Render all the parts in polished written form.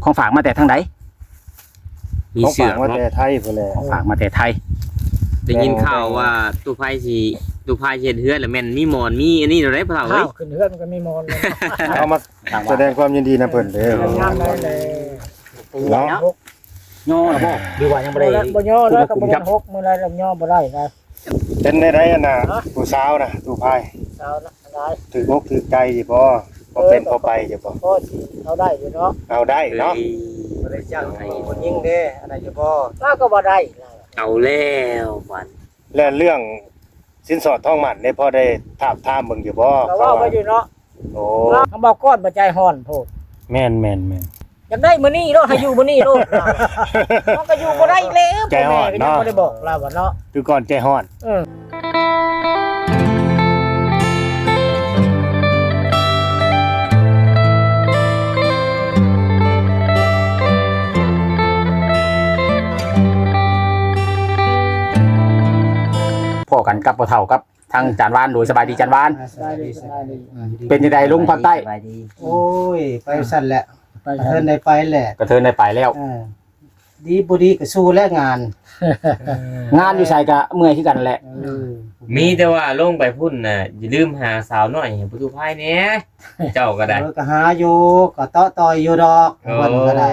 ของฝากมาแต่ทางใด มีเสือ มาแต่ไทยพุ่นแหละ ของฝากมาแต่ไทย ได้ยินข่าวว่าตู้ไพ่เฮ็ดเฮือนแล้วแม่นมีหมอนมีอันนี้ได้พ่อเฒ่าเอ้ ข้าวย ขึ้นเฮือนมันก็มีมอนเลย เอามาแสดงความยินดีนะเพิ่นเด้อ งามได้เลย เนาะ ย่อแล้วบ่หรือว่ายังบ่ได้ บ่ย่อแล้วก็บ่ได้หกมื้อไรแล้วย่อบ่ได้นะ เป็นได้อันน่ะผู้สาวน่ะตู้พาย สาวนะได้ ถือกถือใจสิบ่เป็นพอไปสิบ่ พอสิเอาได้อยู่เนาะ เอาได้เนาะ บ่ได้จ้างให้คนยิงเด้อันนั้นอยู่บ่ แล้วก็บ่ได้ เอาแล้วบัด และเรื่องสินสอดทองหมันได้พอได้ถามเบิ่งอยู่บ่ ก็ว่าไปอยู่เนาะ โอ้ เขาบอกก้อนบ่ใจฮ้อนโพด แม่น อยากได้มื้อนี้โลดให้อยู่มื้อนี้โลดมันก็อยู่บ่ได้แล้วพ่อแม่ก็ยังบ่ได้บอกเราว่าเนาะ คือก่อนใจฮ้อน พ่อกันกับพ่อเฒ่ากับทางจานวานโดยสบายดีจานวาน สบายดีสบายดี เป็นจังไดลุงภาคใต้ โอ้ยไปสั่นแหละ ไป เพิ่นได้ไปแหละ กระเทินได้ไปแล้ว ดีบ่ดีก็สู้และงาน งานอยู่ไสก็เมื่อยคือกันแหละ มีแต่ว่าลงไปพุ่นน่ะอย่าลืมหาสาวน้อยให้ตู้ไพ่แหน่เจ้าก็ได้ ก็หาอยู่ก็เตาะต่อยอยู่ดอกเพิ่นก็ได้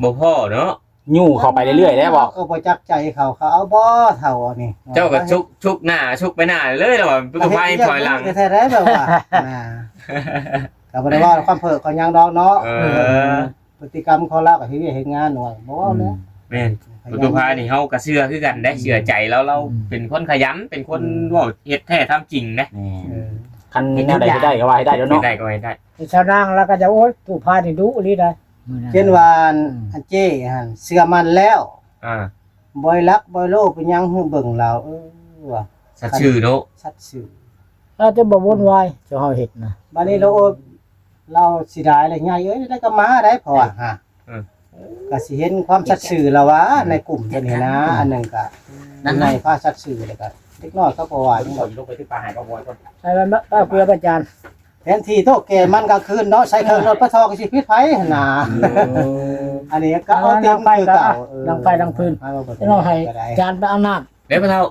บ่พ่อเนาะ ยู่เข้าไปเรื่อยๆแล้วบอก ก็บ่จักใจเขาเอาบ่เท่านี่ เจ้าก็ชุกหน้าชุกไปหน้าเลยแล้วว่าตู้ไพ่ถอยหลัง แท้ๆแบบว่าก็บ่ได้ว่าความเพ้อก็ยังดอกเนาะพฤติกรรมเขาละก็เฮ็ดเฮ็ดงานหน่อยบ่ว่าแล้ว แม่นตู้ไพ่นี่เฮาก็เชื่อคือกันได้เชื่อใจแล้วเราเป็นคนขยันเป็นคนเว้าเฮ็ดแท้ทำจริงนะ คันแนวใดที่ได้ก็ว่าให้ได้แล้ว ไม่ เนาะ ได้ก็ไม่ได้ ชาวนางแล้วก็จะโอ๊ยตู้พายนี่ดุอีหลีได้ เช่นว่าอันเจ้หั่นเชื่อมันแล้ว บ่อยรักบ่อยโลเป็นหยังฮู้เบิ่งเราว่า สัตว์ชื่อเนาะ ชัดซื่อ เราจะบ่วุ่นวายจะเฮาเฮ็ดนะ บัดนี้เราสิได้อะไรใหญ่เอ้ยได้ก็มาได้เพราะว่าฮะก็สิเห็นความชัดซื่อแล้วว่าในกลุ่มเพิ่นนี่นะอันนึงก็ในภาพชัดซื่อแล้วก็เล็กน้อยเขาก็ว่าจัง ลงไปที่ป่าหายบ่บ่ ใช่มั้ยป้าคุยกับอาจารย์ แทนที่โตแก่มันกลางคืนเนาะใช้เครื่องรถปะทอก็สิพิษไผหั่นน่ะอันนี้ก็เอาเต็มคือเก่า ดังไฟดังพื้นเราให้อาจารย์ไปเอาน้ำ เดี๋ยวพ่อเฒ่า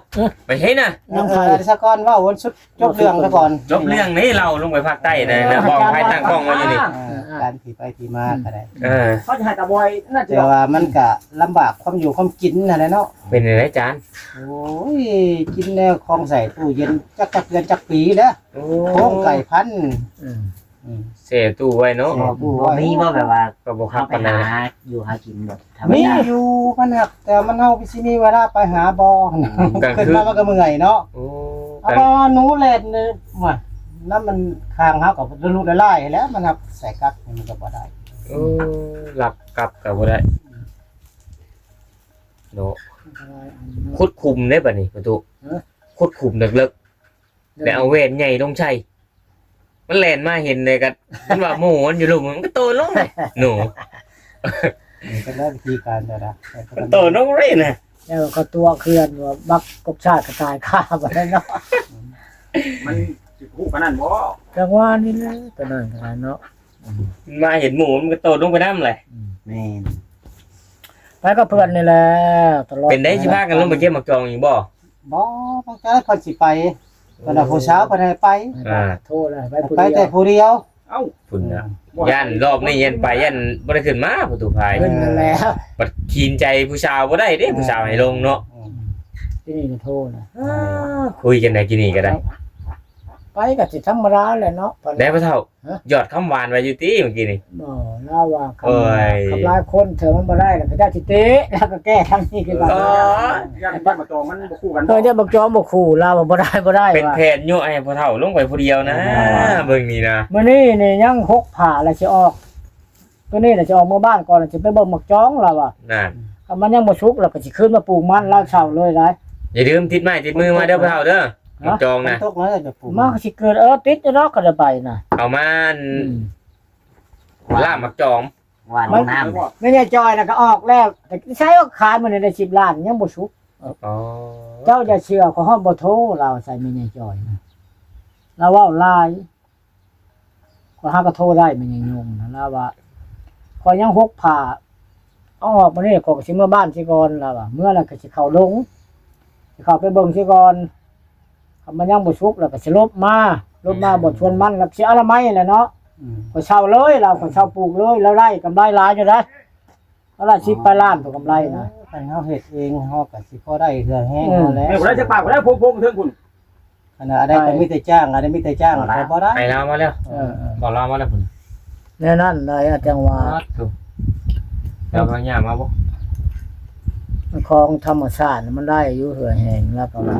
ไปเฮ็ดน่ะ น้ำไฟสะก่อนว่าวนสุดจบเรื่องซะก่อน จบเรื่องนี้เราลงไปภาคใต้นะบอกให้ตั้งกล้องไว้อยู่นี่ การที่ไปที่มาก็ได้ เขาจะให้ตะบอยน่าจะ แต่ว่ามันก็ลำบากความอยู่ความกินนั่นแหละเนาะ เป็นยังไงจาน โอ้ยกินแนวของใส่ตู้เย็นจักเดือนจักปีแล้วโค้งไก่พันธุ์ เสียตู้ไว้เนาะ บ่มีบ่แบบว่า ก็บ่คั เข้า บ ไป ปาน หา นั้น อยู่หากินแบบธรรม มี ดา อยู่มันหักแต่มันเฮาสิมีเวลาไปหาบ่ขึ้นมามันก็เมื่อยเนาะ โอ้ เอาบ่หนูเล่นนี่ว่าน้ำมันข้างเฮาก็ลุละลายแล้วมันหักใส่กักมันก็บ่ได้ โอ้หลับกลับก็บ่ได้โนคุดคุมได้ป่ะนี่ประตูคุดคุมเลิกๆแต่เอาเวทใหญ่ลงใช่มันแล่นมาเห็นเลยก็มันว่าโมมันอยู่ลุมมันก็โตลงเลยหนู ก็ได้วิธีการแล้วนะ มันโตลงเลยนะ แล้วก็ตัวเคลื่อนว่าบักกบชาติกระตายข้าบ่ได้เนาะ มันสิฮู้ปานนั้นบ่ จังว่านี่แหละตัวนั้นก็ได้เนาะ มาเห็นหมูมันก็โตลงไปน้ำเลย แม่น ไปกับเพื่อนนี่แหละตลอด เป็นได้สิพากันลงไปเก็บหมักจองอยู่บ่ บ่บางทีเพิ่นสิไปเพิ่นน่ะผู้สาวเพิ่นให้ไป โทษเลยไปผู้ ไป เดี แต่ ยว ผู้เดียว เอ้า พุ่นนะยันรอบนี้ยันไปยันบ่ได้ขึ้นมาประตูพาย ขึ้นนั่นแหละ บัดขีนใจผู้สาวบ่ได้เด้ผู้สาวให้ลงเนาะ ที่นี่ก็โทษนะ คุยกันได้กินนี่ก็ได้ ไปก็สิธรรมดาแหละเนาะ ได้พ่อเฒ่ายอดคำหวานไว้อยู่ติเมื่อกี้นี่ บ่น่าว่า โอ้ย คำลายคนเถอะมันบ่ได้แล้วก็ได้สิเตะแล้วก็แก้ทางนี้คือว่า อ๋อ ย่านบ้านมาตองมันบ่คู่กัน เออจะบอกจอมบอกขู่ลาวว่าบ่ได้บ่ได้ เป็น ว่า แผนโยให้พ่อเฒ่าลงไปผู้เดียวนะเบิ่งนี่นะ มื้อนี้นี่ยัง6ผ่าแล้วสิออกตัวนี้น่ะจะออกเมื่อบ้านก่อนแล้วสิไปเบิ่งหมักจ้องแล้วว่ะ นั่น ถ้ามันยังบ่ชุกแล้วก็สิขึ้นมาปลูกมันแล้วเช้าเลยได้ อย่าลืมติดไม้ติดมือมาเด้อพ่อเฒ่าเด้อหมักจองนะ ตกแล้วจะปลูก มันก็สิเกิดติดจะเนาะก็จะไปน่ะ เอามาล่ามหมักจอง หวานน้ำเลย ไม่ใช่จอยน่ะก็ออกแล้วแต่ใช้ว่าขายมันได้10ล้านยังบ่ชุก อ๋อ เจ้าจะเชื่อขอฮ้อนบ่โทรเราใส่ไม่ใช่จอยนะเราเว้าลายก็หาก็โทรได้มันยังงงนะแล้วว่า ขอยยังหกผ่าเอาออกมานี่ขอยก็สิเมื่อบ้านสิก่อนล่ะว่าเมื่อนั้นก็สิเข้าลงสิเข้าไปเบิ่งสิก่อนคำมันยังบ่สุกแล้วก็สิลบมาบ่ชวนมันแล้วสิเอาละไม้แหละเนาะก็เช่าเลยเราก็เช่าปลูกเลยแล้วได้กำไรหลายอยู่นะเอาล่ะ10 ล้านตัวกำไรนะ คันเฮาเฮ็ดเองเฮาก็สิพอได้เหือแห้งเอาแล้ว ไม่บ่ได้จักปากบ่ได้พงเทิงคุณ อันนั้นอะไรก็มีแต่จ้างอันนี้มีแต่จ้างก็บ่ได้ ไปลาวมาแล้ว เออ บอกลาวมาแล้วพุ่น แน่นั่นเลยอาจังว่า ถูกแล้วก็ย่ามาบ่ ของธรรมชาติมันได้อยู่เหือแห้งแล้วก็ว่า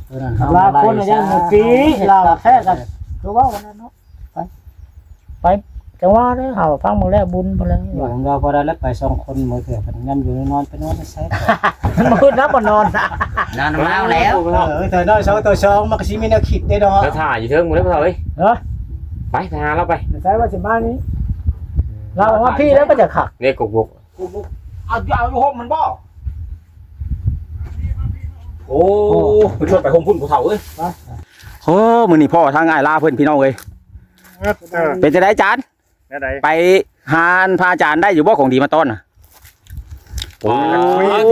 ตัวนั้น ลาคนยังบ่ปีลาแท้กันคือว่าวันนั้นเนาะไปจังว่าเด้อเฮาฟังมื้อแรกบุญพุ่นแล้ว อยู่ของเราพอได้แล้วไป2คนมื้อเถื่อเพิ่นยันอยู่นอนไปนอนใส่ต่อ มื้อนั้นบ่นอนนะ นอนน้ำเล่าแล้ว แต่น้อย2ต่อ2มันก็สิมีแนวคิดได้ดอก แล้วถ่ายอยู่เทิงหมดแล้วพ่อเอ้ย เนาะ ไปหาเราไป ใช่ว่าสิมานี้เราว่าพี่แล้วก็จะขัก เนี่ยกก เอาอยู่ห่มมันบ่โอ้ไปชวนไปห่มพุ่นผู้เฒ่าเอ้ยโอ้มื้อนี้พ่อทางอ้ายลาเพิ่นพี่น้องเอ้ยเป็นจังได๋จาน แน่ใด ไปหานพาอาจารย์ได้อยู่บ่ของดีมาต้อนน่ะโอ้ย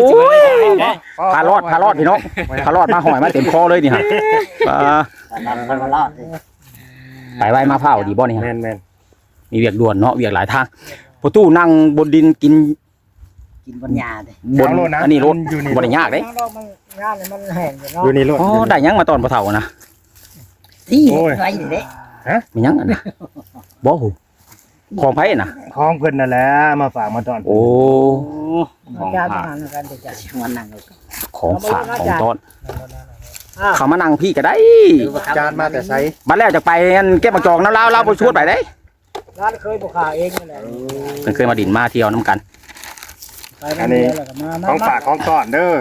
พารอดพี่น้องพารอดมาหอยมาเต็มคอเลยนี่ฮะ มันรอด ไปไว้มาเผาดีบ่นี่ฮะ แม่น มีเวียกด่วนเนาะเวียกหลายทางประตูนั่งบนดินกิน กินบนยาเลย บนอันนี้รถบ่ได้ยากเด้ มันงานมันแห้งอยู่เนาะ อยู่นี่รถ อ๋อได้หยังมาตอนบ่เฒ่านะ ที่ไว้เด้ มีหยังอันน่ะบ่ฮู้ของไผน่ะ ของเพิ่นนั่นแหละมาฝากมาตอน โอ้ อาจารย์ทหารกันจะจัด มันนั่ง ของฝากของต้อน อ้าว เขามานั่งพี่ก็ได้ จานมาแต่ไส บัดแล้วจะไปอันเก็บบักจองน้ำลาวเราบ่ชวนไปได้ ร้านเคยบุกขาเองนี่แหละ เพิ่นเคยมาดินมาเที่ยวนํกัน ไปนั่นเดียวแล้วก็มา ของฝากของต้อนเด้อ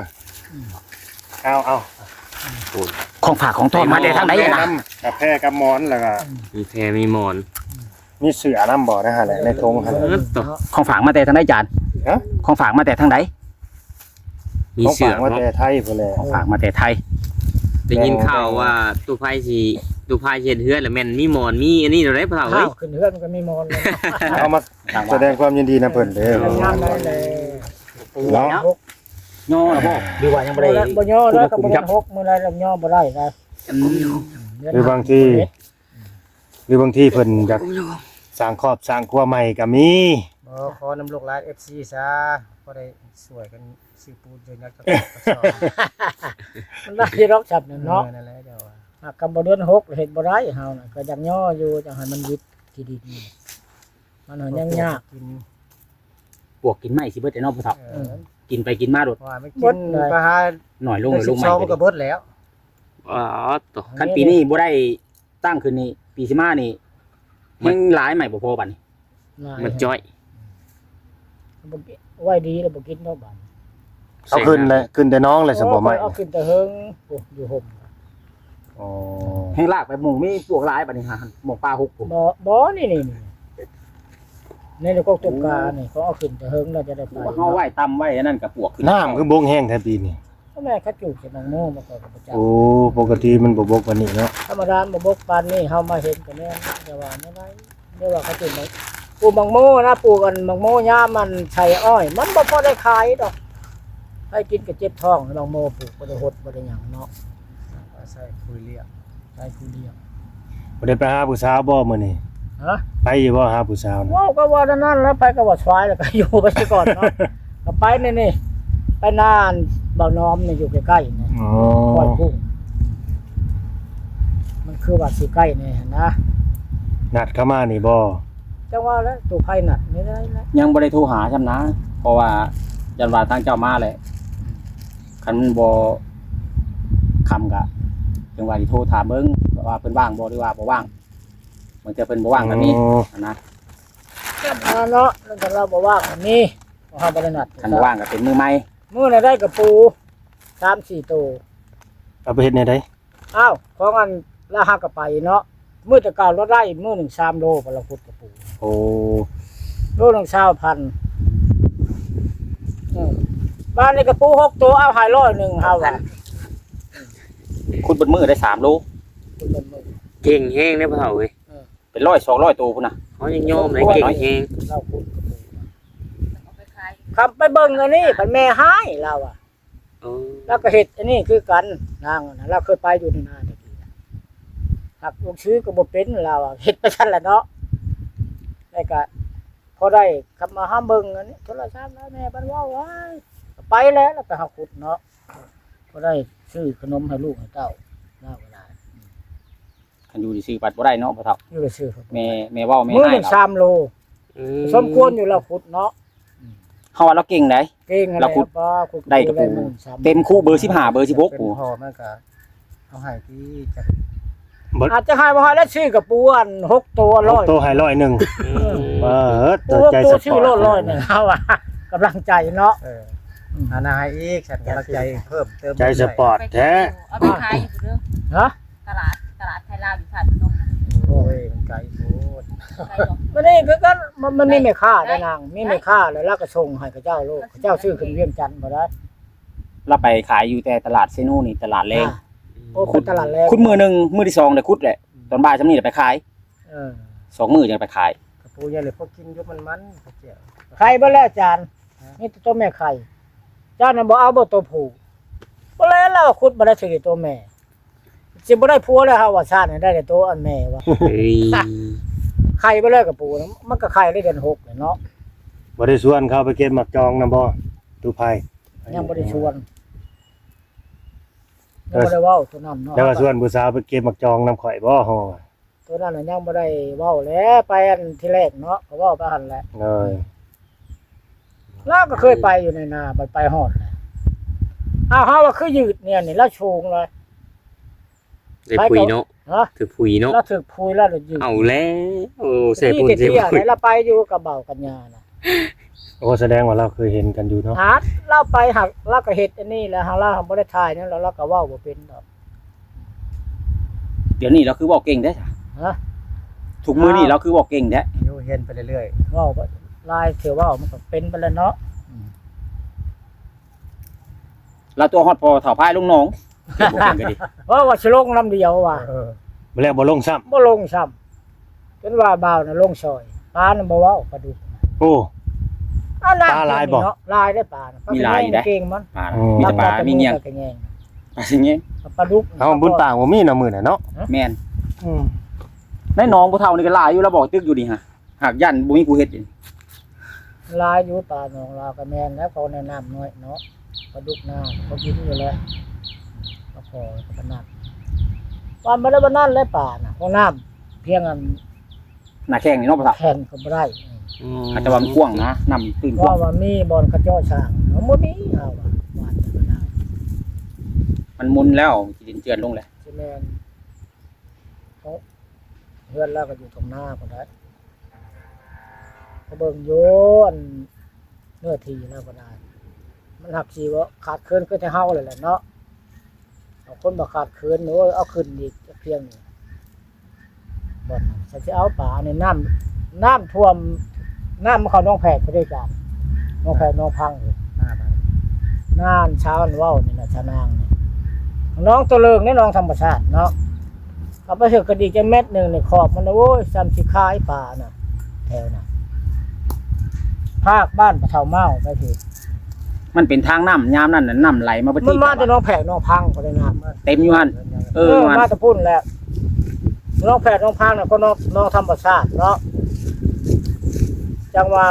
เอา ของฝากของต้อนมาได้ทางไหนอะนะ กับแพรกับหมอนแล้วก็ มีแพรมีหมอน มีเสือน้ำบ่นะฮะแหละในธงหั่น ต่อ ของฝากมาแต่ทางไหนจาน ฮะ ของฝากมาแต่ทางไหน มี ของ เสื ฝา อก มาแต่ไทยพุ่นแหละ ของฝากมาแต่ไทย ได้ยินข่าวว่าตู้ไพ่สิตู้ไพ่เฮ็ดเฮือนแล้วแม่นมีหมอนมีอันนี้เดี๋ยวได้พ่อ ข้า เอ้ วย ขึ้นเฮือนมันก็มีมอนเลย เอามาแสดงความยินดีนะเพิ่นเด้อ งานได้เลย เนาะ ย่อละบ่หรือว่ายังบ่ได้ บ่ย่อแล้วก็บ่หกมื้อไรแล้วย่อบ่ได้ได้ หรือบางทีเพิ่นอยากสร้างครอบสร้างครัวใหม่ก็มี บ่ขอน้ำลูกหลาน FC ซะพอได้สวยกันซื้อปูนเดินยักษ์กระสอบ มันได้รอกจับเนาะ นั่นแหละเดี๋ยว หากกำบ่เดือน6เฮ็ดบ่ได้เฮาน่ะก็ยังย่ออยู่จังให้มันวิดที่ดินมันยังยาก กิน ปวกกินไม้สิเบิดแต่เนอกผู้เฒ่ากินไปกินมาโดด ว่าไม่กินไปหา หน่อยลง ได้ ลงใหม่ 12มันก็เบิดแล้ว อ๋อต่อ คันปีนี้บ่ได้ตั้งขึ้นนี่ปีสิมานี่ยังหลายใหม่บ่พอบัดนี้ มันจ้อย ไว้ดีแล้วบ่กินเนาะบัด เอาขึ้นแต่น้องเลยสมบ่ใหม่ เอาขึ้นแต่เฮิงโอ้อยู่ห่ม อ๋อ ให้ลากไปหมู่มีพวกหลายบัดนี้ฮะหมู่ป่าหกผม บ่นี่นี่ก็ตกกานี่เขาเอาขึ้นแต่เฮิงเราจะได้ไป เฮาไว้ตำไว้อันนั้นก็ปวกขึ้น น้ำคือบงแห้งแท้ปีนี้ แม่เขาจูบกับนางโม่มาก่อนกับประจำ โอ้ปกติมันบ่บกกว่านี้เนาะ ธรรมดาบ่บกปานนี่เฮามาเห็นกันแน่แต่ว่าไม่ได้เรียกว่าเขาจูบปลูกบางโม่นะปลูกกันบางโม่ย่ามันใส่อ้อย มันบ่พอได้ขายดอกให้กินก็เจ็บท้องบางโม่ปลูกบ่ได้หดบ่ได้หยังเนาะ ใส่คุยเรียก ใช้ผู้เดียว บ่ได้ไปหาผู้สาวบ่มื้อนี้ ฮะ ไปอยู่บ่หาผู้สาวน่ะ ว้าวก็ว่านั่นแล้วไปก็ว่าชวายแล้วก็อยู่ไปซะก่อนเนาะก็ไปนี่ไปนานบ่าวน้อมนี่อยู่ใกล้ๆนี่ อ๋อ ปล่อยกุ้งมันคือว่าสิใกล้นี่นะ นัดเข้ามานี่บ่ จังว่าแล้วตัวไผ่หนัดไม่ได้แล้ว ยังบ่ได้โทรหาซ้ำนะเพราะว่ายันว่าทางเจ้ามาแหละคันมันบ่คำก็จังว่าสิโทรถามเบิ่งว่าเพิ่นว่างบ่หรือว่าบ่ว่างมันจะเพิ่นบ่ว่างกันนี้นะ เนาะแล้วแต่เราบอกว่าอันนี้บ่เฮาบ่ได้นัด คันบ่ว่างก็เป็นมือใหม่ มื้อน่ะได้กับปู 3-4 ตัว เอาไปเฮ็ดในใด อ้าวของอันละหาก็ไปเนาะมื้อแต่เก่าเราได้มื้อหนึง3โลพนละพุทธกับปู โอ้ โลนึง20,000บ้านนี้กับปู6ตัวเอาให้100นึงเฮาว่า คุณเบิดมือได้3โล คุณเบิ่งมื้อ เก่งแห้งได้พ่อเอ้ย เป็น100-200ตัวพุ่นน่ะ เขายังโยมเลยเก่งเอง เราขุดครับไปเบิ่งอันนี้พันแม่หายเราอ่ะ แล้วก็เฮ็ดอันนี้คือกันนางน่ะเราเคยไปอยู่ในนาตะกี้น่ะหักลูกซื้อก็บ่เป็นเราอ่ะเฮ็ดไปซั่นแหละเนาะแล้วก็พอได้กลับมาหาเบิ่งอันนี้โทรศัพท์แล้วแม่เพิ่นเว้าไว้ไปแล้วก็หาขุดเนาะพอได้ซื้อขนมให้ลูกให้เต้าเราก็ได้ คันอยู่ซื่อๆปัดบ่ได้เนาะพ่อเฒ่า อยู่ได้ซื้อ แม่เว้าแม่ มื้อ ให้ หนึง เรา 3โลสมควรอยู่แล้วขุดเนาะ เฮาว่าเราเก่งได้ เก่งอะไร แล้วขุด ป้าขุด ได้กระปู มื้อ3 เต็มคู่เบอร์15เบอร์16 เป็น ปู พ่อมันก็เอาให้ที่จะ อาจจะให้บ่ให้แล้วซื้อกับปูอัน6ตัวร้อย โตให้100นึงตัว ตัว ใจ ตัว สป ชื่ อ อ ร์ต ร้อยๆเนี่ยเอาอ่ะกำลังใจเนาะ อันนั้นให้อีกฉันกำลังใจเพิ่มเติม ใจสปอร์ตแท้ เอาไปขายอยู่เด้อ ฮะ ตลาดไทยลาวอยู่ถาดพนม โอ้ยมันไกลโพด ไกลดอก มันนี่ก็มันมีไม่ค่าได้นางมีไม่ค่าแล้วเราก็ส่งให้กับเจ้าโลกเจ้าซื้อขึ้นเวียงจันทน์บ่ได้ เราไปขายอยู่แต่ตลาดเซโนนี่ตลาดแรง โอ้คุณตลาดแรง คุดมื้อหนึงมื้อที่2ได้คุดแหละตอนบ่ายซำนี้ได้ไปขาย เออ 2มื้อจังไปขาย กระปูใหญ่เลยพวกกินยุบมันพวกเจียว ไข่บ่แล้วอาจารย์นี่ตัวแม่ไข่เจ้านั้นบ่เอาบ่ตัวผู้บ่แล้วเราขุดบ่ได้ซื้อตัวแม่สิบ่ได้ผัวแล้วเฮาว่าชาติได้แต่ตัวอันแม่ว่าไข่บ่แล้วกับปูนะมันก็ไข่ได้เดือน6เลยเนาะ บ่ได้ชวนเขาไปเก็บหมักจองนำบ่ตูไผ ยังบ่ได้ชวนยังบ่ได้เว้าตัวนั้นเนาะ แล้วก็ชวนผู้สาวไปเก็บหมักจองนำข่อยบ่เฮา ตัวนั้นน่ะยังบ่ได้เว้าแล้วไปอันที่แรกเนาะก็เว้าไปหั่นแหละ เออ เราก็เคยไปอยู่ในนาไปฮอดแหละอ้าวเฮาว่าคือยืดเนี่ยนี่แล้วชูงเลย ได้พุยเนาะ ฮะ ถือพุยเนาะ แล้วถึกพูยแล้วยืด เอาแล้วโอ้ใส่ นี่ พุย แต่ ใส่ เที่ย พุ ไหน ย เราไปอยู่กับเบากัญญาน่ะ โอ้แสดงว่าเราเคยเห็นกันอยู่เนาะ หาเราไปหักเราก็เฮ็ดอันนี้แหล้วหาเราบ่ได้ถ่ายนั่นแล้วเราก็เว้าบ่เป็นดอก เดี๋ยวนี้เราคือบอกเก่งได้จ้ะ ฮะ ทุกมื้อนี้เราคือบอกเก่งแท้ อยู่เห็นไปเรื่อย เว้าบ่ลายเถือเว้ามันก็เป็นไปแล้วเนาะ เราตัวฮอดพอเฒ่าพายลุงน้องเก่งบ่เก่งก็ดี ว่าสิลงลำเดียวว่ะ บ่แล้วบ่ลงซ้ำ บ่ลงซ้ำจนว่าบ่าวน่ะลงซอยปลาน่ะบ่เว้าปลาดุก โอ้ อ้าวน้ำ ปลาลายบ่ เนาะลายได้ปลาน่ะ มีลายอยู่ได้ เก่งมัน ปลามีแต่ปลามีเงี้ยง ปลาแงง ปลาสิเงี้ยง ปลาดุก เฮาบุญปางบ่มีเนาะมื้อน่ะเนาะ แม่นในหนองผู้เฒ่านี่ก็หลายอยู่แล้วบอกตึกอยู่นี่ฮะหากยันบ่มีผู้เฮ็ดอยู่ ลายอยู่ปลาหนองลาวก็แม่นแล้วเขาแนะนำน้อยเนาะปลาดุกน้าเขากินอยู่แล้วก็พอขนาดวันบ่ได้บ่นั่นเลยปลาน่ะของน้ำเพียงอัน หน้าแข้งนี่เนาะผู้เฒ่า แข่งก็บ่ได้ อาจจะว่ามันกว้างนะน้ำตื้น เพ กว้าง ราะว่ามีบ่อนกระเจาะช้างมันบ่มีเอาว่าบ้านธรรมดา มันมุนแล้วสิดินเจือนลงแล้ว สิแม่นเขาเฮือนเราก็อยู่ตรงหน้าพุ่นได้ก็เบิ่งอยู่อันเนื้อที่แล้วก็ได้ มันหักสิว่าขาดเคินคือแต่เฮาเลยแหละเนาะเอาคนบ่ขาดเคินโอ้ยเอาขึ้นอีกจักเพียงนี่บ่นฉันสิเอาป่าในน้ำท่วมน้ำมันเข้าน้องแพกไปด้วยกันน้องแพกน้องพังเลย ๆหน้าไป น่านเช้าอันเว้านี่น่ะชะนางนี่น้องตัวเลิงนี่น้องธรรมชาติเนาะเอาไปเถอะกระดิกจะเม็ดหนึงนี่ขอบมันนะโอ้ยซ้ำสิคายป่าน่ะแถวน่ะภาคบ้านปะเฒ่าเมาไปที มันเป็นทางน้ำยามนั้นน่ะน้ำไหลมาบ่ มัน ที่ มาแต่น้องแพกน้องพังก็ได้น้ำ เต็มอยู่หั่นเออมัน มาแตะพุ่นแหละน้องแพทย์น้องพังน่ะก็น้องธรรมชาติเนาะจังว่า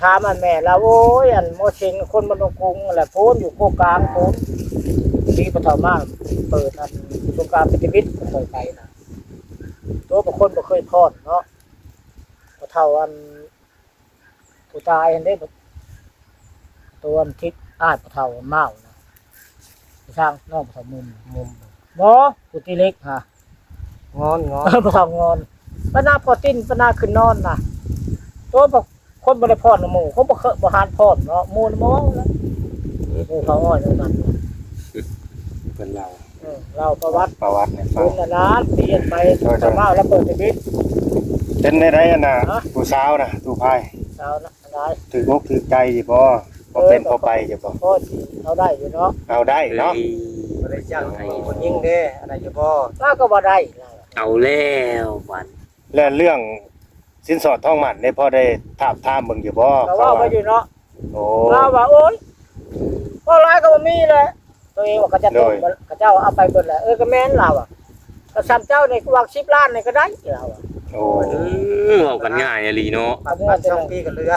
ถามอันแม่แล้วโอ้ยอันโมเชงคนบ้านดงกรุงแหละโพนอยู่โคกลางโพนที่ปฐมมาเปิดอันสงกรานต์พิวิตเคยไปนะตัวบางคนบ่เคยพอดเนาะบ่เท่าอันผู้ตายอันนี้ตัวอันทิศอ้ายบ่เท่าเมานะสร้างน้องบ่เท่ามุมบ่ผู้ที่เล็กฮะ งอน บ่ทำงอนปนาพอติ้นปนาขึ้นนอนน่ะตัวบอกคนบ่ได้พอดหมู่เขาบ่เคยบ่หานพอดเนาะหมู่บ่เว้าแล้วเขาอ้อยนั่นนั่น เพิ่นเล่า เราประวัติ ประวัติให้ฟั คุ ง ณน่ะนะเปลี่ยนไปสมาแล้วเปิดชีวิต เป็นได้อันน่ะผู้สาวน่ะตูไผ สาวนะได้ ถือกอกถือใจสิบ่บ่เป็นพอไปสิบ่ พอสิเอาได้อยู่เนาะ เอาได้เนาะ บ่ได้จ้างให้คนยิงเด้อะไรอยู่บ่ เราก็บ่ได้เรา เอาแล้ววัน และเรื่องสินสอดทองหมันได้พอได้ถามถามเบิ่งอยู่บ่ ก็ว่าไปอยู่เนาะ โอ้ เราว่าโอ๊ยบ่หลายก็บ่มีแหละตัวเองว่าก็จะตกก็เจ้าเอาไปเบิดแหละก็แม่นเราอ่ะก็ซ้ำเจ้านี่ก็วาง10ล้านนี่ก็ได้เราอ่ะ โอ้ เอากันง่ายอะลีเนาะ บัด2ปีก็เหลือ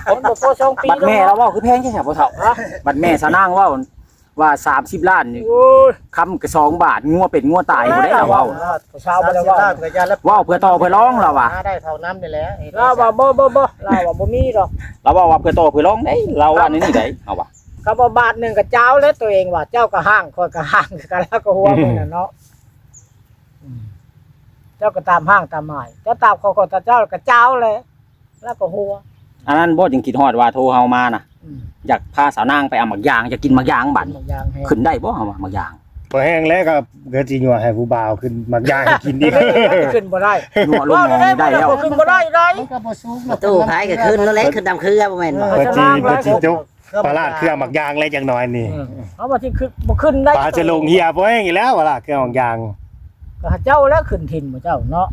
ผมบ่พอ2ปี บัตรแม่เราเว้าคือแพงใช่ไหมพ่อเฒ่าบัตรแม่สาวนางเว้าว่า30ล้านนี่ โอ้ย คำก็2 บาทงัวเป็ดงัวตายบ่ได้เราเว้า ผู้สาวบ่ได้เว้า เว้าเพื่อต่อเพื่อร้องเราว่ะ หาได้เท่านั้นนี่แหละ เราว่าบ่เราว่าบ่มีดอก เราว่าเพื่อต่อเพื่อร้องได้เราว่าในนี่ได้เอาว่ะ ก็บ่บาทหนึงก็เจ้าแล้วตัวเองว่าเจ้าก็ห้างคนก็ห้างคือกันแล้วก็หัวมึงน่ะเนาะเจ้าก็ตามห้างตามหมายเจ้าตามเขาก็ตาเจ้าก็เจ้าเลยแล้วก็หัว อันนั้นบ่จึงคิดฮอดว่าโทรเฮามาน่ะ อืม อยากพาสาวนางไปเอาหมักยางอยากกินหมักยางบัด บางอย่างแห้ง ขึ้นได้บ่เฮาว่าหมักยาง พอแห้งแล้วก็เกิดสิยั่วให้ผู้บ่าวขึ้นมักย่างให้กินอีก ขึ้นบ่ได้ นัวลงมองนี่ได้แล้ว ขึ้นบ่ได้ได้ มันก็บ่สูง ประตูพายก็ขึ้นแล้วแหละขึ้นดำคือบ่แม่นบ่ เปิดจีจกปลาลาดเครื่องมักย่างแล้วจังน้อยนี่ เอาว่าที่ขึ้นบ่ขึ้นได้ ปลาจะลงเฮียบ่แห้งอีกแล้วปลาลาดเครื่องมักย่าง ก็เจ้าแล้วขึ้นถิ่นบ่เจ้าเนาะ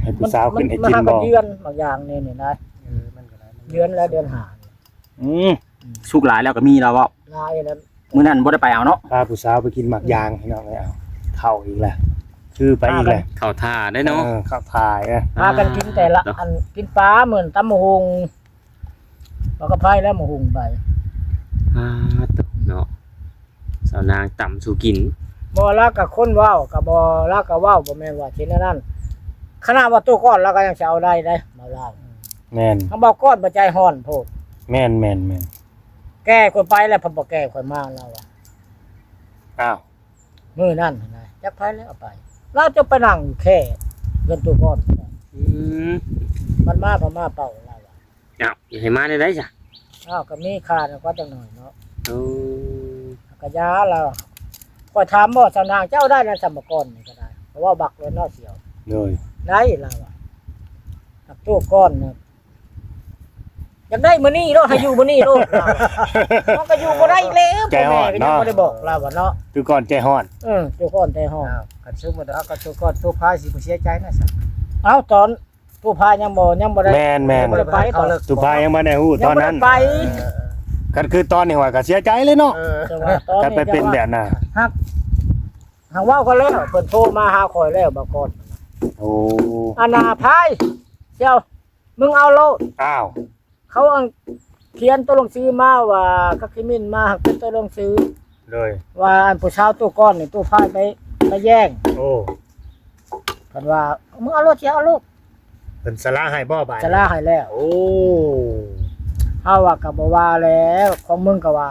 ให้ผู้สาวขึ้นให้ มั กิน หา บ่ เดือนบางอย่างนี่นะ มันก็ได้ เดือนแล้วเดือนหา อืม สุกหลายแล้วก็มีแล้วเว้า ลายแล้ว มื้อนั้นบ่ได้ไปเอาเนาะ พาผู้สาวไปกินมักย่างให้น้องเลยเอาเข้าอีกแล้วคือไปอีกแล้ว เข้าท่าได้เนาะ เข้าถ่ายนะ พากันกินแต่ละอันกินปลาเหมือนตำมะฮงแล้วก็ไผ่แล้วมะฮงไป ตกเนาะสาวนางต่ำสู่กิน บ่ละกับคนเว้ากับบ่ละกับเว้าบ่แม่นว่าที่นั่นขนาดว่าตัวก้อนแล้วก็ยังจะเอาได้มาเล่า แม่น เขาบอกก้อนบ่ใจฮ้อนโพด แม่นแม่นแม่น แก้คนไปแล้วพอบ่แก้คนมาเราอ่ะ อ้าว มื้อนั้นนะจักไผแล้วเอาไปเราจะไปนั่งแค่เงินตัวก้อน มันมาพม่าเป่าเราอ่ะ เอาอย่าให้มาได้จ้ะ อ้าวก็มีค่าก็จังหน่อยเนาะ โอ้ ก็ยาเราก็ถามบ่สาวนางเจ้าได้นะสมกรนี่ก็ได้เพราะว่าบักเลยเนาะเสียว เลย ได้เราอ่ะตักตู้ก้อนเนี่ยอยากได้มื้อนี้เนาะให้อยู่มื้อนี้โลดเรามันก็อยู่บ่ได้แล้วพ่อแม่ก็ยังบ่ได้บอกเราว่าเนาะ คือก่อนใจฮ้อน ตู้ก้อนแต่ห้อง กันซุ่มบ่ได้เอาก็ตัวก่อนตัวพายสิบ่เสียใจนะสัก เอ้าตอนตู้พายังบ่ได้ แม่นแม่น บ่ได้ไปตอน สุภายังบ่ได้ฮู้ตอนนั้น ยังบ่ได้ไป กันคือตอนนี้ว่าก็เสียใจเลยเนาะ แต่ว่าตอน กัน นี้ ไปเป็นแบบน่ะ หางเว้าเขาแล้วเพิ่นโทรมาหาข่อยแล้วบ่ก่อน โอ้ อันน่ะพายเจ้ามึงเอาโลด อ้าว เขาเอาเขียนตัวหนังสือมาว่าคักคิมินมาหักเป็นตัวหนังสือ เลย ว่าอันผู้ชาวตัวก้อนนี่ตัวพายไปแย่ง โอ้ เพิ่นว่ามึงเอาโลดเสียเอาลูก เพิ่นสละให้บ่บาย จะลาให้แล้ว โอ้ เฮาว่าก็บ่ว่าแล้วของมึงก็ว่า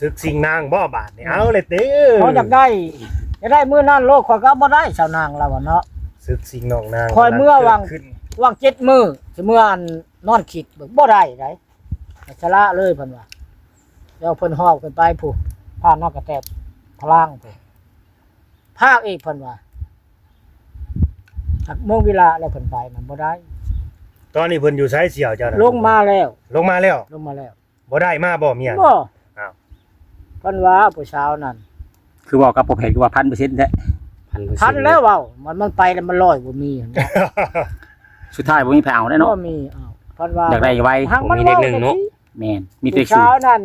ศึกสิงนางบ่บาดนี่เอาเลยเด้อ เขาอยากได้มื้อนั้นโลกข่อยก็บ่ได้ชาวนางเราอะเนาะ ศึกสิงน้องนาง คอยเมื่อวาง กิดขึ้น วาง7มื้อสิมื้ออันนอนคิดบ่ได้ไดชะละเลยเพิ่นว่าแล้วเพิ่นหอบขึ้นไปผู้พานอกกระแตบพลางผู้ภาคอีกเพิ่นว่าหักโมงเวลาแล้วเพิ่นไปมันบ่ได้ ตอนนี้เพิ่นอยู่ไสเสี่ยวเจ้าน่ะ ลงมาแล้ว ลงมาแล้ว ลงมาแล้ว บ่ได้มาบ่เมีย บ่ อ้าว เพิ่นว่าผู้สาวนั่น คือบอกกับพ่อแพทย์คือว่า 1,000%แท้ ทันแล้วเว้ามันไปแล้วมันลอยบ่มีเห็นบ่ สุดท้ายบ่มีไผเอาได้เนาะ บ่มีอ้าวเพิ่นว่า อยากได้ไว้ ทางมันเว้าจังซี่ แม่นมีแต่ ผู้ ชู สาวนั่น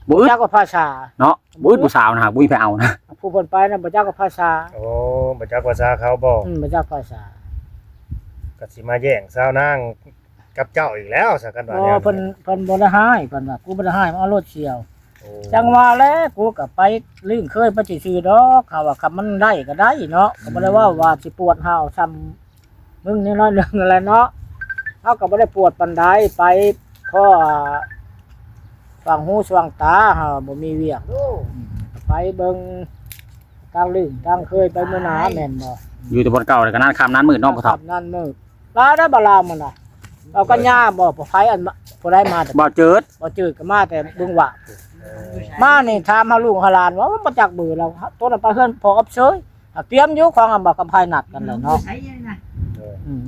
บ่อึด จักว่าภาษา เนาะบ่อึดผู้สาวนะบ่มีไผเอานะ ผู้เพิ่นไปนั่นบ่จักว่าภาษา โอ้บ่จักภาษาเขาบ่ บ่จักภาษา ก็สิมาแย่งสาวนางกับเจ้าอีกแล้วซะกันว่า อ๋อ แนว เพิ่นบ่ได้ให้เพิ่นว่ากูบ่ได้ให้มาเอารถเฉียว โอ้ จังว่าแล้วกูก็ไปลื่นเคยไปซื่อๆดอกเขาว่าคำมันได้ก็ได้เนาะก็บ่ได้ว่าสิปวดห้าวซ้ำมึงน้อยๆนึงอะไรเนาะเฮาก็บ่ได้ปวดปานใดไปเพราะฟังหูสว่างตาเฮาบ่มีเวียกไปเบิ่งทางลื่นทางเคยไปมื้อหน้าแม่นบ่ อยู่แต่บนเก่าแล้วก็นานค่ำนานมืดเนาะพ่อเฒ่า นั่นมื้อลาได้บ่ลามันน่ะเอากัญญาบ่ผู้ไผอันผู้ใดมาแต่ บ่เจิด บ่จืดก็มาแต่เบิ่งว่ามานี่ถามหาลูกหาหลานว่ามันบ่จักเบื่อเราตัวนั้นไปเฮือนพอกับเชยเตรียมอยู่ของอันบ่กับไผนัดกันแล้วเนาะ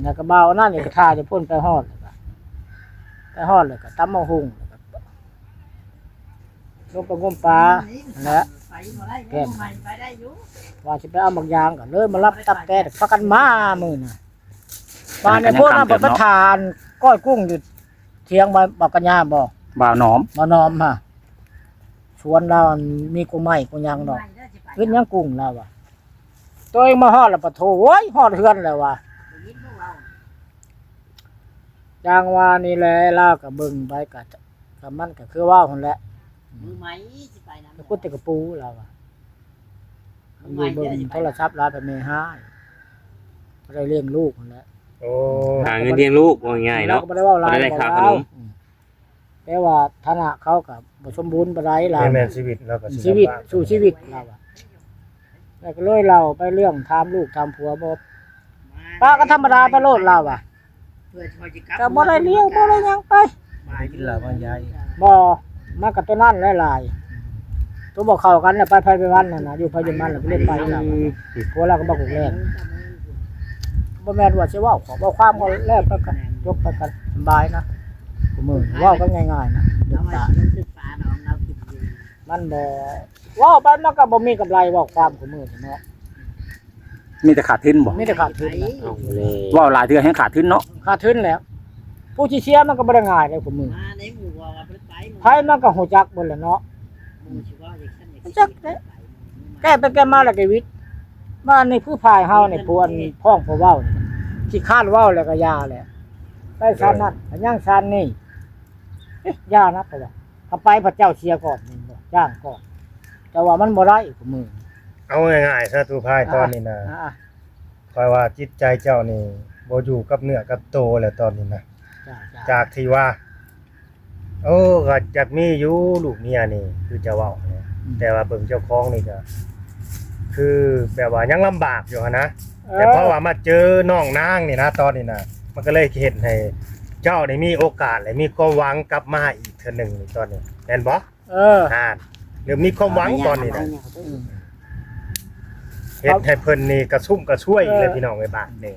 แล้วก็เบานั่นนี่ก็ท่าจะพ่นไปฮอดเลยก็ตำมะฮุ่งลูกก็งมปลาและ แก้มว่าสิไปเอาบางอย่างก็เลยมารับตับแกพากันมามื้อน่ะบ้านในพวกนั้นบ่ประทานก้อยกุ้งอยู่เถียงบ่กัญญาบ่ บ่าวหนอม มานอมฮะชวนเรามีกูไม้กูยังดอกเฮ็ดหยังกุ้งเราอ่ะตัวเองมาฮอดแล้วปะโถโอ้ยฮอดเฮือนแล้วว่ะจางว่านี่แหละลาก็เบิ่งไปก็มันก็คือว่าหั่นแหละ มือไหมสิไปนำ แล้วกูติกระปูเราอ่ะอยู่เบิ่งโทรศัพท์ลาไปแม่ห้าบ่ได้เลี้ยงลูกหั่นแหละ โอ้ หาเงินเลี้ยงลูกว่าง่ายๆ เรา เนาะ ก็บ่ได้เว้าหลาย บ่ได้ค่าขนม แต่ว่าฐานะเขาก็บ่สมบูรณ์ปานใดล่ะ แม่นชีวิตเราก็ ชีวิต ลำบาก สู่ชีวิตเราอะแล้วก็เลยเราไปเรื่องทำลูกทำผัวบ่ป้าก็ธรรมดาไปโลดเราอะก็บ่ได้เลี้ยงบ่ได้หยังไป ไปกินเหล้ามันยาย บ่มากับตัวนั้นหลายๆตัวบ่เข้ากันน่ะไปวันนั่นน่ะอยู่ไปอยู่มันแล้วก็เล่นไปเราผัวเราก็บ่ถูกแล่นบ่แม่นว่าสิเว้าขอบ่ความก็แล้วไปกันยกไปกันสบายนะกูมื้อเว้ากันง่ายๆนะเด็กตามันบ่เว้าไปมันก็บ่มีกำไรเว้าความกูมื้อเนาะ มีแต่ขาดทุนบ่ มีแต่ขาดทุนนะ เอาเลย ว่าวหลายเทื่อให้ขาดทุนเนาะ ขาดทุนแล้ว ผู้ที่เชียร์มันก็บ่ได้ง่ายเลยกูมื้อ มาในหมู่ว่าไป ไผมันก็ฮู้จักเบิดแหละเนาะ หมู่สิว่าอย่างนั้นอย่าง ฮู้จักเด้แก้ไปแก้มาแล้วก็วิทย์บ้านนี่ผู้พายเฮานี่ผู้อันพ้องผู้เว้านี่ขี้คร้านเว้าแล้วก็ยาแหละไปซานนั้นก็ยังซานนี่เอ๊ะยานะเพราะว่าถ้าไปพระเจ้าเชียร์ก่อนนี่บ่จ้างก่อนแต่ว่ามันบ่ได้กูมื้อ เอาง่ายๆซะตูพายตอนนี้นะ อ่า คอยว่าจิตใจเจ้านี่บ่อยู่กับเนื้อกับโตวแล้วตอนนี้นะ จ้า จากที่ว่าก็อยากมีอยู่ลูกเมียนี่คือจะเว้าเนี่ยแต่ว่าเบิ่งเจ้าของนี่ก็คือแบบว่ายังลำบากอยู่หั้นนะแต่เพราะว่ามาเจอน้องนางนี่นะตอนนี้นะมันก็เลยเฮ็ดให้เจ้าได้มีโอกาสและมีความหวังกลับมาอีกเทื่อหนึงนี่ตอนนี้แม่นบ่ หรือมีความหวังตอนนี้นะเฮ็ดให้เพิ่นนี่กระชุ่มกระชวยเลยพี่น้องไว้บ้านนี่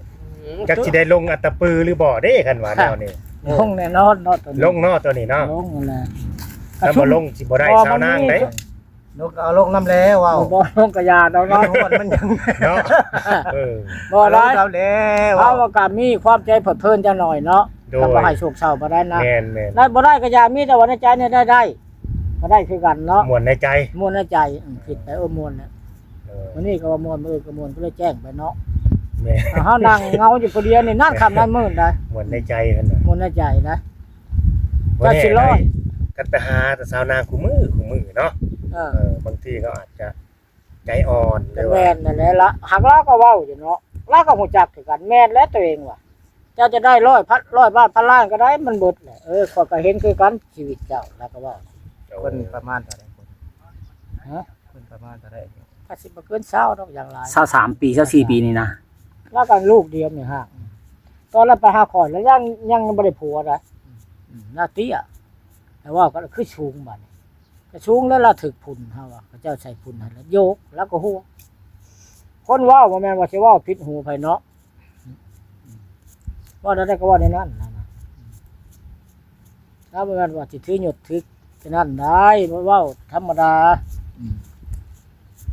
จักสิได้ลงอัตตปือหรือบ่เด้คันว่าแนวนี้ ลงแน่นอนเนาะตัวนี้ ลงเนาะตัวนี้เนาะ ลงนั่นแหละ ถ้าบ่ลงสิบ่ได้ชาวนางเด้ นกเอาลงน้ำแล้วว้าว บ่ลงกระยาดอกเนาะ ฮอดมันยัง เนาะเออ บ่ได้ เอาแล้ว เอาว่าก็มีความใจเพลิดเพลินจังหน่อยเนาะ โดย ถ้าบ่ให้โศกเศร้าบ่ได้นะ แม่น ได้บ่ได้ก็อย่ามีแต่ว่าในใจเนี่ยได้ก็ได้คือกันเนาะ ๆม่วนในใจ ม่วนในใจคิดไปม่วนน่ะ เออ วันนี้ก็ว่าม่วนมื้อก็ม่วนก็เลยแจ้งไปเนาะ แม่ ถ้าเฮานั่งเหงาอยู่คนเดียวนี่นั่นค่ำนั่นมื้อได้ ม่วนในใจเพิ่นน่ะ ม่วนในใจนะ บ่ ก็ แน่ สิรอด กันไปหาแต่ชาวนางคู่มือเนาะ บางทีก็อาจจะใจอ่อนห แต่ รือ แม่ ว่าน นั่นแหละละหักลาก็เว้าอยู่เนาะลาก็ฮู้จักคือกันแม่นและตัวเองว่ะเจ้าจะได้100 บาทพันล้านก็ได้มันเบิดแหละข้อยก็เห็นคือกันชีวิตเจ้าแล้วก็เว้า เพิ่นประมาณเท่าไหร่คน ฮะ เพิ่นประมาณเท่าไหร่ ก็สิบ่เกิน20ดอกอย่างหลาย 23ปี24ปีนี่นะ แล้วกันลูกเดียวนี่ฮะตอนเราไปหาขอนแล้วยังบ่ได้ผัวนะหน้าเตี้ยแต่ว่าก็คือชูงบัดนี้ก็ชูงแล้วเราถึกพุ่นเฮาว่าพระเจ้าใส่พุ่นให้แล้วโยกแล้วก็หัวคนเว้าบ่แม่นว่าสิเว้าผิดหูไผเนาะว่าได้ก็ว่าในนั้นนะถ้าบ่แม่นว่าสิถือหยุดถือที่นั่นได้บ่เว้าธรรมดา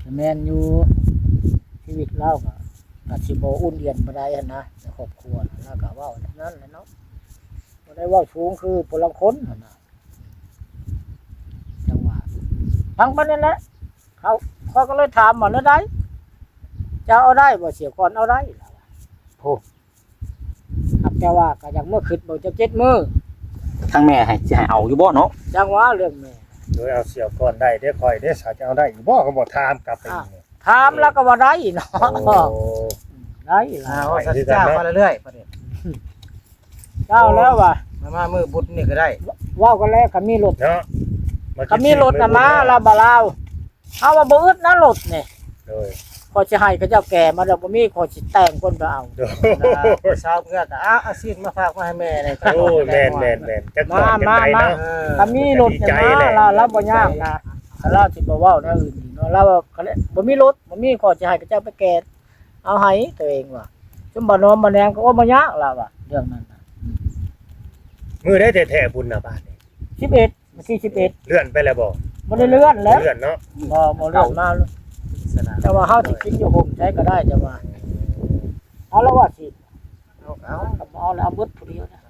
แต่แม่นอยู่ชีวิตเราก็สิบ่อุ่นเอียนบ่ได้หั่นนะในครอบครัวนะแล้วก็เว้านั่นแหละเนาะบ่ได้เว้าสูงคือผู้ลางคนหั่นน่ะจังหวะทั้งบัดนั้นแหละเขาก็เลยถามว่าแล้วได้จะเอาได้บ่เสียก่อนเอาได้ล่ะว่ะโพครับแต่ว่าก็อยากมื้อคิดบ่จะ7มื้อ ทั้งแม่ให้สิให้เอาอยู่บ่เนาะ จังหวะเรื่องแม่ โดยเอาเสี่ยวก่อนได้ได้ค่อยได้สาจะเอาได้อีกบ่ก็บ่ถามกลับไปอีกเนี่ย ถามแล้วก็ว่าได้เนาะ โอ้ ได้ล่ะ เอาสัจจะมาเรื่อยๆประเด็น เจ้าแล้วว่า มามือบุญนี่ก็ได้ เว้ากันแล้วก็มีรถ เนาะ ก็มีรถน่ะมาแล้วบ่ลาวเอาว่าบ่อึดนะรถนี่ โดย ขอสิให้เขาเจ้าแก่มาแล้วบ่มีขอสิแต่งคนไปเอา โดย สาวเพื่อนก็อาชีพมาฝากมาให้แม่เลย โอ้ยแม่นจักตอนจังไดเนาะ ถ้ามีรถเนี่ยมาเราบ่ยากนะเราสิบ่เว้าแนวอื่นเนาะเราก็เลยบ่มีรถบ่มีขอสิให้เขาเจ้าไปแก่เอาให้ตัวเองว่ะจุมบ่นอมบ่แนมก็บ่ยากล่ะว่ะเรื่องนั้นน่ะ มื้อได้แท้ๆบุญน่ะบาดนี้ 11วันที่11 เลื่อนไปแล้วบ่ บ่ได้เลื่อนแล้ว เลื่อนเนาะ บ่เลื่อนมาแต่ว่าเฮาสิกินอยู่ห่มใช้ก็ได้แต่ว่าเอาแล้วว่าสิเอาแล้วเอาเบิดผู้เดียวนะ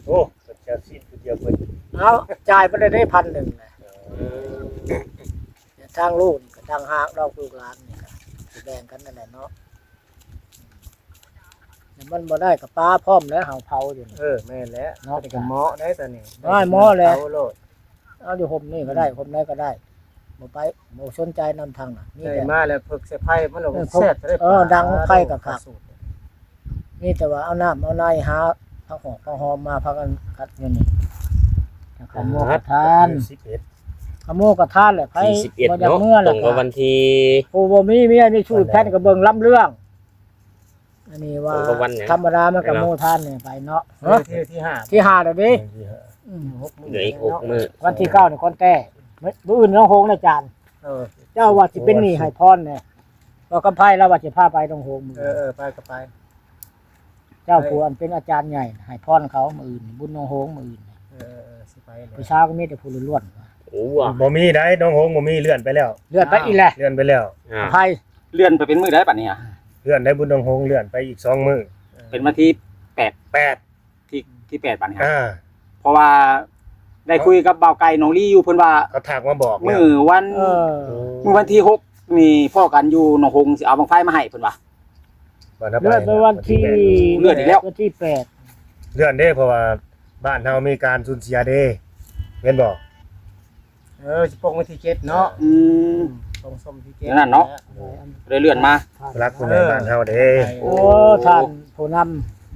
โอ้จะสิ้นผู้เดียวเพิ่น เอาจ่ายไปได้1,000นะทางลูกนี่ก็ทางหากเราลูกหลานนี่ก็สิแบ่งกันนั่นแหละเนาะมันบ่ได้กับปลาพร้อมแล้วเฮาเผาอยู่นี่ แม่นแล้ว เนาะ ก็เหมาะได้ตอนนี้ ได้เหมาะแล้ว เอาโลด เอาอยู่ห่มนี่ก็ได้ห่มไหนก็ได้บ่ไปบ่สนใจนำทางน่ะนี่ ได้ แต่ มาแล้วฝึกใส่ไผ่มันลงแซ่บจะได้ ดังไผ่กับคัก นี่แต่ว่าเอาน้ำเอาในหาผักหอมมาพักกันกัดอยู่นี่ขโมกระทานขโมกระทานแหละไผ 41 บ่อยาก เนาะ เมื่อ ต แล้ ร ว ง ก็ กับวันที่ ผู้บ่มีเมียมีชู้แพทย์ก็เบิ่งล้ำเรื่อง อันนี้ว่า ตรงกับวันหยัง ธรรมดามันก็โมทานนี่ไปเนาะ ที่ห้า ที่5แล้วดิอืม เหลืออีก6มื้อ วันที่9นี่คนแต่มื้ออื่นน้องโฮงนะจานเจ้าว่าสิเป็นหนี้ให้พรแน่ก็กำไผแล้วว่าสิพาไปน้องโฮงมื้อ ไปก็ไป เจ้าผู้อันเป็นอาจารย์ใหญ่ให้พรเขามื้ออื่นบุญน้องโฮงมื้ออื่น สิไป ผู้ชายก็มีแต่ผู้ล้วน โอ้ว่ะ บ่มีได้น้องหงบ่มีเลื่อนไปแล้ว ๆเลือดไปอีกแหละ เลื่อนไปแล้ว ไผ เลื่อนไปเป็นมื้อได้บัดนี้อ่ะ เลื่อนได้บุญน้องหงเลื่อนไปอีก2มื้อ เป็นวันที่ 8 ที่8บัดนี้ครับ อ่า เพราะว่าได้คุยกับบ่าวไก่น้องลี่อยู่เพิ่นว่า เขาถากมาบอกแล้ว มื้อวัน มื้อวันที่6นี่พ่อกันอยู่หนองหงสิเอาบังไฟมาให้เพิ่นว่า วันนั้น เลือดไปวันที่ เลือดอีกแล้ว วันที่ เลื่อนเด้เพราะว่าบ้านเฮามีการสูญเสียเด้แม่นบ่ สิปงไว้ที่7เนาะ อืม ปงส้มที่ นั่นเนาะ เลยเลื่อนมา รักคนในบ้านเฮาเด้ 8โอ้ท่านผู้น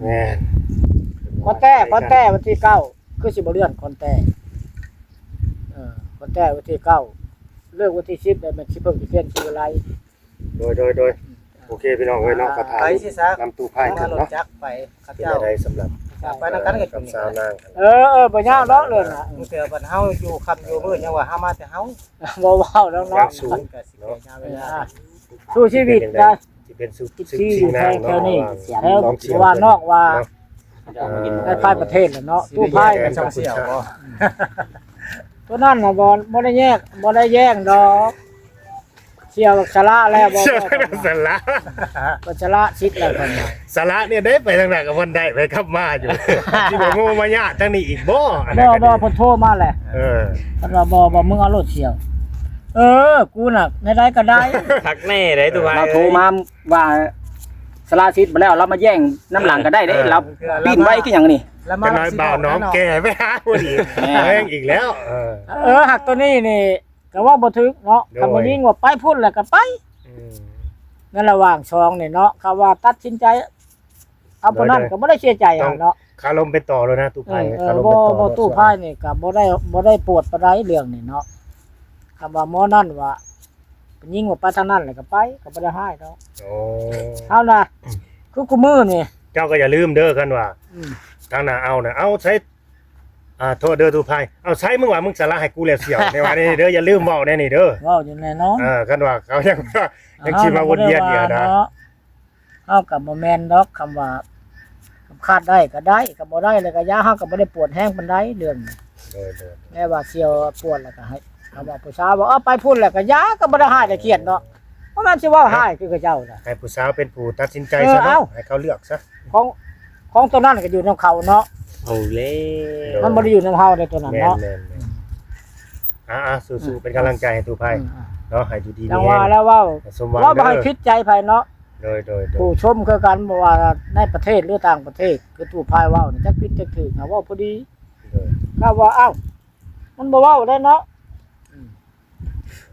แม่น ำคนแต่วันที่9คือสิบ่เลื่อนคนแต่คนแต่วันที่9เลิกวันที่10ได้มันสิเพิ่งสิเขียนชื่ออะไร โดยโอเคพี่น้องเอ้ยเนาะก็ถาม ไปสิซะ นำตู้ไพ่กัน รถ เนาะ จักรไปข้า เป็น เจ้า อะไรสำหรับ ไปนำกันก็ กับ กิน สาวนางกัน บ่ยากเนาะเรื่องน่ะ เตือบัดเฮาอยู่คำอยู่มื้อยังว่าเฮามาแต่เฮา บ่เว้าแล้วเนาะ สูงก็สิเนาะเวลา สู้ชีวิตได้ สิเป็นสุข คิด สิ่ ที่ งนาง แถว เนาะ นี้ ระห แถว สองเสียง ว่านอกว่า เดี๋ยวมากิน ในภายประเทศแหละเนาะตู้ไพ่ กันช่องเสี่ยวบ่ ตัวนั้นน่ะบ่ได้แยกดอกเสี่ยวสาระแล้วบ่ เชื่อสาระ ก็สาระชิดแล้วคนน่ะ สาระเนี่ยได้ไปทางไหนกับวันใดไปขับมาอยู่ ที่บ่งูมาญาติทางนี้อีกบ่อันนั้นก็ บ่ ดี เพิ่นโทรมาแหละ เออ เพิ่นว่าบ่มึงเอารถเสี่ยว กูน่ะได้ก็ได้ ทักแน่ได้ตัว เราโทรมาว่าสลาซิดมาแล้วเรามาแย่งน้ำหลังก็ได้เด้เราปิ้นไว้คือหยังนี่ แล้ว จะน้อยบ่าวน้องแก่ไปหาผู้ดีแม่งอีกแล้วหักตัวนี้นี่ก็ว่าบ่ถึกเนาะคำว่านี้ว่าไปพุ่นแล้วก็ไปในระหว่างช่องนี่เนาะเขาว่าตัดสินใจเอาปานนั้นก็บ่ได้เสียใจหรอกเนาะ คารมไปต่อแล้วนะตู้ไผ่คารม บ่ ไปต่อ ตู้ไพ่นี่ก็บ่ได้ปวดปานใดเรื่องนี่เนาะคำว่าหมอนั่นว่ายิงว่าไปทางนั้นแล้วก็ไปก็บ่ได้ให้ดอก โอ้ เอานะคือกูมือนี่ เจ้าก็อย่าลืมเด้อกันว่าทางหน้าเอาน่ะเอาใช้โทษเด้อตู้ไผ่เอาใช้มึงว่ามึงสาระให้กูแล้วเสี่ยวในวันนี้เด้ออย่าลืมเว้าแน่นี่เด้อ เว้าอยู่แน่นอน กันว่าเขายังคิดมาวนเวียนอยู่นะ เฮาก็บ่แม่นดอกคำว่าคาดได้ก็ได้ก็บ่ได้แล้วก็ยาเฮาก็บ่ได้ปวดแห้งปานใดเรื่องนี้ แม่ว่าเสียวปวดแล้วก็ให้เขาบอกผู้สาวว่าไปพุ่นแล้วก็ยาก็บ่ได้หายได้เครียดเนาะเพราะมันสิว่าหายคือเขาเจ้าน่ะ ให้ผู้สาวเป็นผู้ตัดสินใจซะเนาะให้เขาเลือกซะ ของตัวนั้นก็อยู่นำเขาเนาะ เอาเลย มันบ่ได้อยู่นำเฮาได้ตัวนั้น แม่น เนาะ สู้ๆเป็นกำลังใจให้ตู้ไผ่เนาะให้อยู่ดี จังว่าแล้วว่า สมหวัง ว่าบ่ให้ เด้อ คิดใจไผเนาะ โดย ผู้ชมคือกันบ่ว่าในประเทศหรือต่างประเทศคือตู้พายเว้านี่จักผิดจักถูกนะเว้าพอดีก็ว่าอ้าวมันบ่เว้าได้เนาะ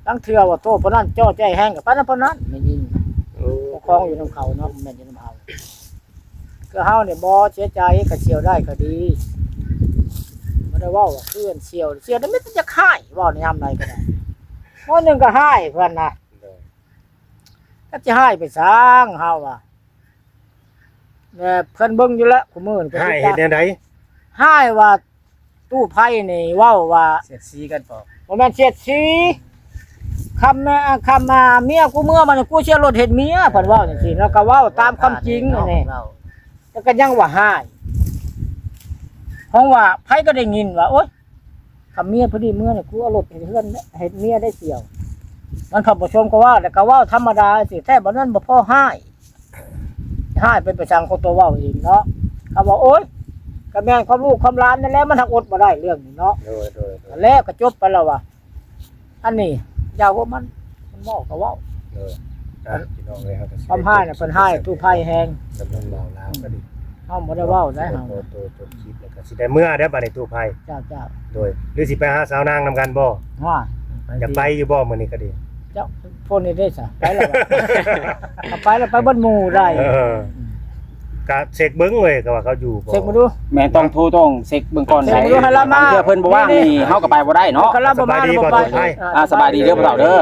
ตั้งเทื่อว่าโตพนั้นจ้อใจแห้งกับปานนั้นพนั้นไม่ยิง ปกครองอยู่นำเขาเนาะแม่นอยู่นำเฮาคือเฮาเนี่ยบ่เสียใจก็เสียวได้ก็ดีบ่ได้เว้าว่าเพื่อนเสียวได้ไม่จะค่ายเว้าในยามใดก็ได้มื้อนึงก็หายเพิ่นน่ะก็สิหายไปสร้างเฮาว่าแม่เพิ่นเบิ่งอยู่แล้วคุมื้อนี่ก็ ให้เฮ็ดแนวใด หายว่าตู้ไผนี่เว้าว่า เสียดสีกันปอก บ่แม่นเสียดสีคำมาเมียกูเมื่อมันกูเสียรถเห็นเมียเพิ่นเว้าจังซี่แล้วก็เว้าตามความจริงนั่นแหละ แล้วก็ยังว่าหายเพราะว่าไผก็ได้ยินว่าโอ๊ย กับเมียพอดีเมื่อเนี่ยกูเอารถให้เพื่อนให้เมียได้เสี่ยวมันขับบ่ชมก็ว่าแต่ก็ว่าธรรมดาสิแท้บ่นั้นบ่พอให้เป็นประชังคนตัวเว้าเองเนาะเขาบอกโอ๊ยก็แม่นความลูกความหลานนั่นแหละมันหักอดบ่ได้เรื่องนี้เนาะ โดย แล้วก็จบไปแล้วว่ะอันนี้อย่าว่ามันเว้าก็เว้า พี่น้องเลยครับ ความให้น่ะเพิ่นให้ตู้ไผ่แฮง ดำเนินบ่าวลาวก็ดี เฮาบ่ได้เว้าได้เฮา ตัวคลิปแล้วก็สิได้เมื่อได้อบัดนี้ตู้ไผ เจ้า โดยหรือสิไปหาสาวนางนำกันบ่ ว่า อยากไปอยู่บ่มื้อนี้ก็ดี เจ้าพวกนี้ได้ซะไปแล้วว่ะเอาไปแล้วไปเบิ่นหมู่ได้ ก็เช็คเบิ่งเลยก็ว่าเขาอยู่บ่ เช็คมาดู แม่ต้องโทรต้องเช็คเบื้องก่อน เช็คดูให้ละมา เพื่อเพิ่นบ่ว่างนี่เฮาก็ไปบ่ได้เนาะ เขารับบ่มาบ่ไป สบายดีเด้อพ่อเฒ่าเด้อ